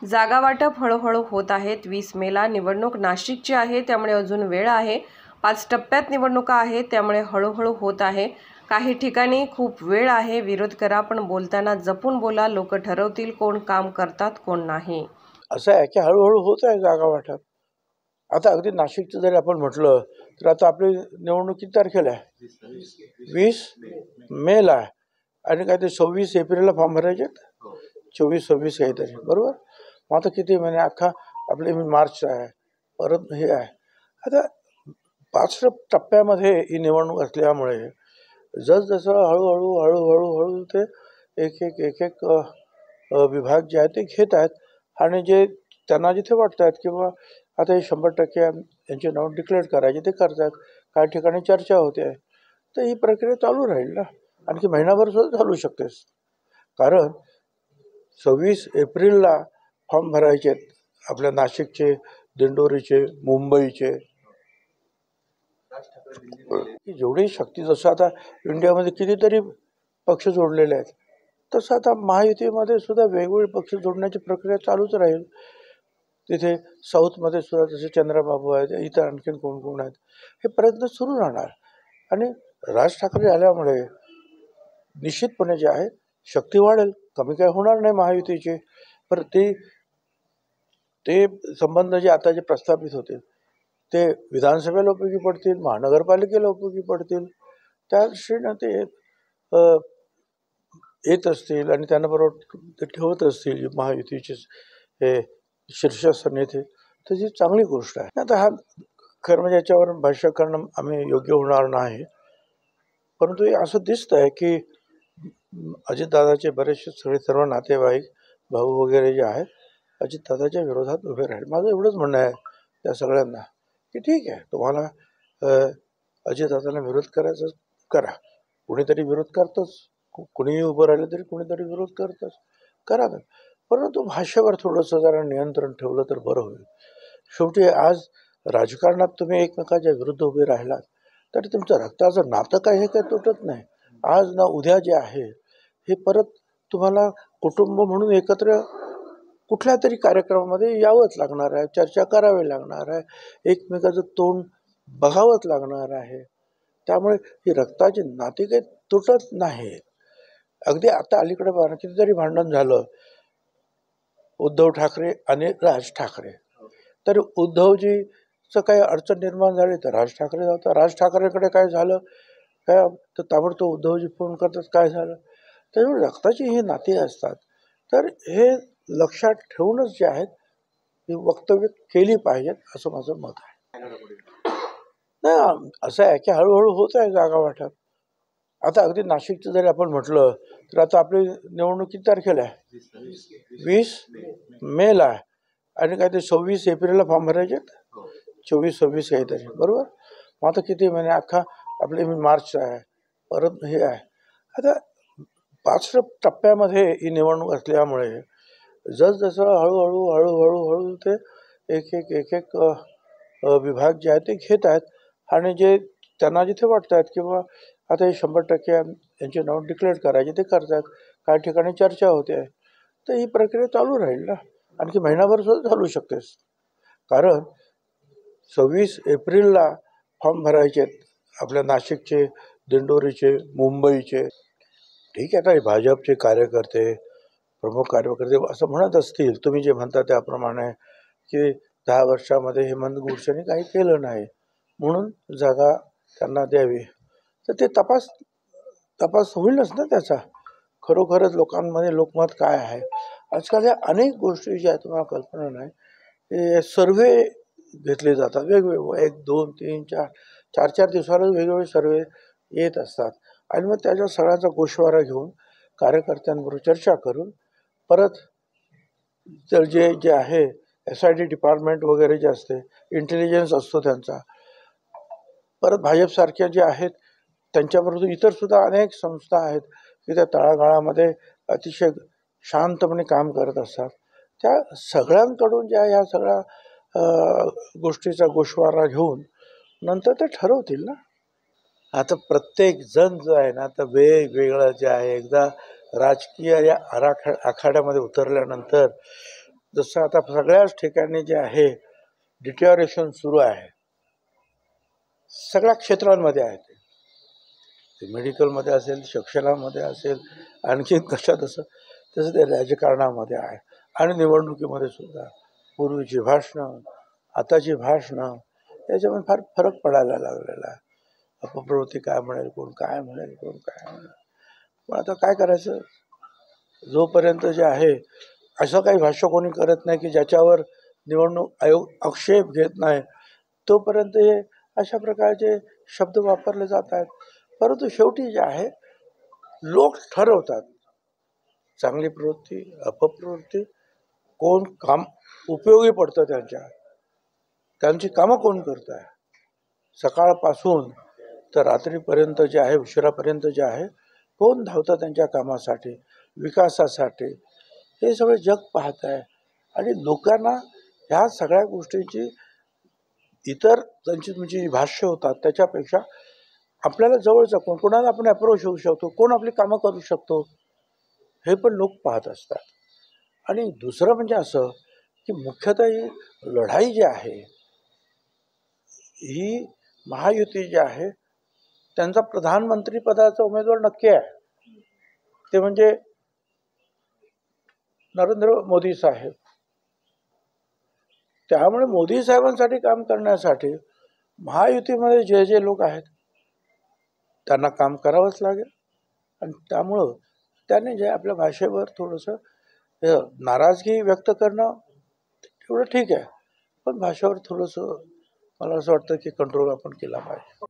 जागा वाटप हळूहळू होत आहेत। 20 मेला निवडणूक नाशिकची आहे, त्यामुळे अजून वेळ आहे। 5 टप्प्यात निवडणुका आहेत, त्यामुळे हळूहळू होत आहे। काही ठिकाणी खूप वेळ आहे। विरोध करा, पण बोलताना जपून बोला। लोक ठरवतील कोण काम करतात, कोण नाही। असं आहे की हळूहळू होत आहे जागा वाटप। आता अगदी नाशिकचं जरी आपण म्हटलं तर आता आपली निवडणूक किती तारखेला आहे? 20 मेला आहे आणि काय ते 26 एप्रिलला फॉर्म भरायचे, 24-26 काहीतरी, बरोबर? मग आता किती महिने अख्खा आपले मार्च आहे, परत हे आहे। आता 5 टप्प्यामध्ये ही निवडणूक असल्यामुळे जसजसं हळूहळू हळूहळू हळू ते एक विभाग जे आहे ते घेत आहेत आणि जे त्यांना जिथे वाटत आहेत किंवा आता हे 100% यांचे नाव डिक्लेअर करायचे ते करतात। काही ठिकाणी चर्चा होते, तर ही प्रक्रिया चालू राहील ना, आणखी महिनाभर सुद्धा चालू शकते। कारण 26 एप्रिलला फॉर्म भरायचे आपल्या नाशिकचे, दिंडोरीचे, मुंबईचे, जेवढी शक्ती, जसं आता इंडियामध्ये कितीतरी पक्ष जोडलेले आहेत, तसं आता महायुतीमध्ये सुद्धा वेगवेगळे पक्ष जोडण्याची प्रक्रिया चालूच राहील। तिथे साऊथमध्ये सुद्धा जसे चंद्रबाबू आहेत, इतर आणखीन कोण कोण आहेत, हे प्रयत्न सुरू राहणार। आणि राज ठाकरे आल्यामुळे निश्चितपणे जे आहे शक्ती वाढेल, कमी काय होणार नाही महायुतीची। पर ते संबंध जे आता जे प्रस्थापित होते ते विधानसभेला उपयोगी पडतील, महानगरपालिकेला उपयोगी पडतील। त्या दृष्टीनं ते येत असतील आणि त्यांना बरोबर ते ठेवत असतील महायुतीचे हे शीर्षस्थ नेते, तर ही चांगली गोष्ट आहे। आता हा खरं म्हणजे याच्यावर भाष्य करणं आम्ही योग्य होणार नाही, परंतु हे असं दिसत आहे की अजितदादाचे बरेचसे सर्व नातेवाईक, भाऊ वगैरे जे आहेत, अजितदादाच्या विरोधात उभे राहील। माझं एवढंच म्हणणं आहे त्या सगळ्यांना की ठीक आहे, तुम्हाला अजितदादांना विरोध करायचा करा, कुणीतरी विरोध करतंच, कुणीही उभं राहिलं तरी कुणीतरी विरोध करतंच, करा। परंतु भाषेवर थोडंसं जरा नियंत्रण ठेवलं तर बरं होईल। शेवटी आज राजकारणात तुम्ही एकमेकाच्या विरुद्ध उभे राहिलात तर तुमचं रक्ताचं नातं काय हे काही तुटत नाही। आज ना उद्या जे आहे हे परत तुम्हाला कुटुंब म्हणून एकत्र कुठल्या तरी कार्यक्रमामध्ये यावंच लागणार आहे, चर्चा करावी लागणार आहे, एकमेकाचं तोंड बघावंच लागणार आहे। त्यामुळे ही रक्ताची नाती काही तुटत नाहीत। अगदी आता अलीकडे कितीतरी भांडण झालं उद्धव ठाकरे आणि राज ठाकरे, तर उद्धवजीचं काही अडचण निर्माण झाली तर राज ठाकरे जातात, राज ठाकरेकडे काय झालं काय तर ताबडतोब उद्धवजी फोन करतात, काय झालं। त्यामुळे रक्ताची ही नाती असतात, तर हे लक्षात ठेवूनच जे आहेत ही वक्तव्य केली पाहिजेत, असं माझं मत आहे। नाही, असं आहे की हळूहळू होत आहे जागा वाटप। आता अगदी नाशिकचं जरी आपण म्हटलं तर आता आपली निवडणूक किती तारखेला आहे? 20 मेला आहे आणि काय ते 26 एप्रिलला फॉर्म भरायचे, 24-26 काहीतरी, बरोबर? मग आता किती महिने अख्खा आपले मार्च आहे, परत हे आहे। आता 5 टप्प्यामध्ये ही निवडणूक असल्यामुळे जसजसं हळूहळू हळूहळू हळू ते एक विभाग जे आहे ते घेत आहेत आणि जे त्यांना जिथे वाटत आहेत किंवा आता हे 100% यांचे नाव डिक्लेअर करायचे ते करतात। काही ठिकाणी चर्चा होते, तर ही प्रक्रिया चालू राहील ना, आणखी महिनाभर सुद्धा चालू शकते। कारण 26 एप्रिलला फॉर्म भरायचे आपल्या नाशिकचे, दिंडोरीचे, मुंबईचे। ठीक आहे, आता भाजपचे कार्यकर्ते, प्रमुख कार्यकर्ते असं म्हणत असतील, तुम्ही जे म्हणता त्याप्रमाणे की 10 वर्षामध्ये हेमंत गुडसेंनी काही केलं नाही म्हणून जागा त्यांना द्यावी, तर ते तपास होईलच ना त्याचा, खरोखरच लोकांमध्ये लोकमत काय आहे। आजकाल या अनेक गोष्टी ज्या तुम्हाला कल्पना नाही, हे सर्वे घेतले जातात वेगवेगळे, 1, 2, 3, 4 दिवसाला वेगवेगळे सर्वे येत असतात आणि मग त्याच्या सगळ्यांचा गोषवारा घेऊन कार्यकर्त्यांबरोबर चर्चा करून परत तर जे आहे SIT डिपार्टमेंट वगैरे जे असते, इंटेलिजन्स असतो त्यांचा, परत भाजपसारख्या जे आहेत त्यांच्याबरोबर इतर सुद्धा अनेक संस्था आहेत की त्या तळागाळामध्ये अतिशय शांतपणे काम करत असतात। त्या सगळ्यांकडून ज्या ह्या सगळ्या गोष्टीचा गोषवारा घेऊन नंतर ते ठरवतील ना। आता प्रत्येक जण जो आहे ना, तर वेगवेगळं जे आहे, एकदा राजकीय या आखाड्यामध्ये उतरल्यानंतर जसं आता सगळ्याच ठिकाणी जे आहे डिटोरेशन सुरू आहे, सगळ्या क्षेत्रांमध्ये आहे ते मेडिकलमध्ये असेल, शिक्षणामध्ये असेल, आणखी कशात असं, तसं ते राजकारणामध्ये आहे आणि निवडणुकीमध्ये सुद्धा. पूर्वीची भाषणं, आताची भाषणं याच्यामध्ये फार फरक पडायला लागलेला आहे. अपप्रवृत्ती काय म्हणेल, कोण काय म्हणेल, कोण काय म्हणेल. पण आता काय करायचं, जोपर्यंत जे आहे असं काही भाष्य कोणी करत नाही की ज्याच्यावर निवडणूक आयोग आक्षेप घेत नाही, तोपर्यंत हे अशा प्रकारचे शब्द वापरले जात आहेत. परंतु शेवटी जे आहे लोक ठरवतात चांगली प्रवृत्ती, अपप्रवृत्ती, कोण काम उपयोगी पडतं, त्यांची कामं कोण करत आहे. सकाळपासून तर रात्रीपर्यंत जे आहे, उशिरापर्यंत जे आहे, कोण धावतं त्यांच्या कामासाठी, विकासासाठी, हे सगळे जग पाहत आहे. आणि लोकांना ह्या सगळ्या गोष्टींची इतर त्यांची जी भाष्य होतात त्याच्यापेक्षा आपल्याला जवळचं कोणाला आपण अप्रोच होऊ शकतो, कोण आपली कामं करू शकतो, हे पण लोक पाहत असतात. आणि दुसरं म्हणजे असं की मुख्यतः ही लढाई जी आहे, ही महायुती जी आहे त्यांचा प्रधानमंत्री पदाचा उमेदवार नक्की आहे, ते म्हणजे नरेंद्र मोदी साहेब. त्यामुळे मोदी साहेबांसाठी काम करण्यासाठी महायुतीमध्ये जे जे लोक आहेत त्यांना काम करावंच लागेल. आणि त्यामुळं त्याने जे आपल्या भाषेवर थोडंसं नाराजगी व्यक्त करणं एवढं ठीक आहे, पण भाषेवर थोडंसं मला असं वाटतं की कंट्रोल आपण केला पाहिजे.